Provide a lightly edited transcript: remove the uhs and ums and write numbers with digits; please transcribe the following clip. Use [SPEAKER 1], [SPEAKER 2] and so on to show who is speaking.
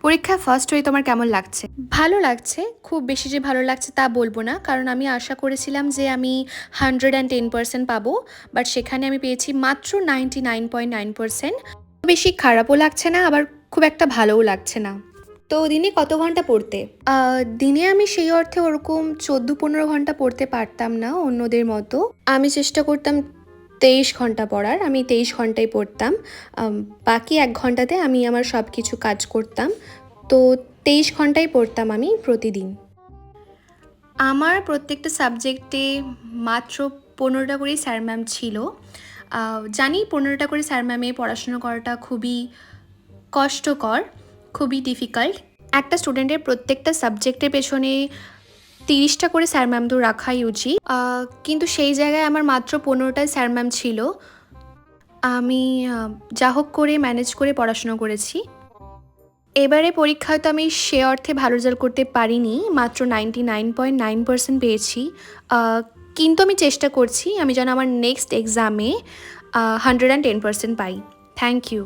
[SPEAKER 1] পরীক্ষায় ফার্স্ট হয়ে তোমার কেমন লাগছে?
[SPEAKER 2] ভালো লাগছে, খুব বেশি যে ভালো লাগছে তা বলবো না, কারণ আমি আশা করেছিলাম যে আমি 110% পাবো, বাট সেখানে আমি পেয়েছি মাত্র 99.9%। বেশি খারাপও লাগছে না, আবার খুব একটা ভালোও লাগছে না।
[SPEAKER 1] তো দিনে কত ঘন্টা পড়তে?
[SPEAKER 2] দিনে আমি সেই অর্থে ওরকম 14-15 ঘন্টা পড়তে পারতাম না অন্যদের মতো। আমি চেষ্টা করতাম 23 ঘন্টা পড়ার, আমি 23 ঘন্টাই পড়তাম। বাকি 1 ঘন্টাতে আমি আমার সব কিছু কাজ করতাম। তো 23 ঘন্টাই পড়তাম আমি প্রতিদিন। আমার প্রত্যেকটা সাবজেক্টে মাত্র 15টা করে স্যার ম্যাম ছিল। জানি 15টা করে স্যার ম্যামে পড়াশোনা করাটা খুবই কষ্টকর, খুবই ডিফিকাল্ট। একটা স্টুডেন্টের প্রত্যেকটা সাবজেক্টের পেছনে 30টা করে স্যার ম্যাম তো রাখাই উচিত, কিন্তু সেই জায়গায় আমার মাত্র 15টাই স্যার ম্যাম ছিল। আমি যা হোক করে ম্যানেজ করে পড়াশুনো করেছি। এবারে পরীক্ষায় তো আমি সে অর্থে ভালো রেজাল্ট করতে পারিনি, মাত্র 99.9% পেয়েছি। কিন্তু আমি চেষ্টা করছি আমি যেন আমার নেক্সট এক্সামে 110% পাই। Thank you.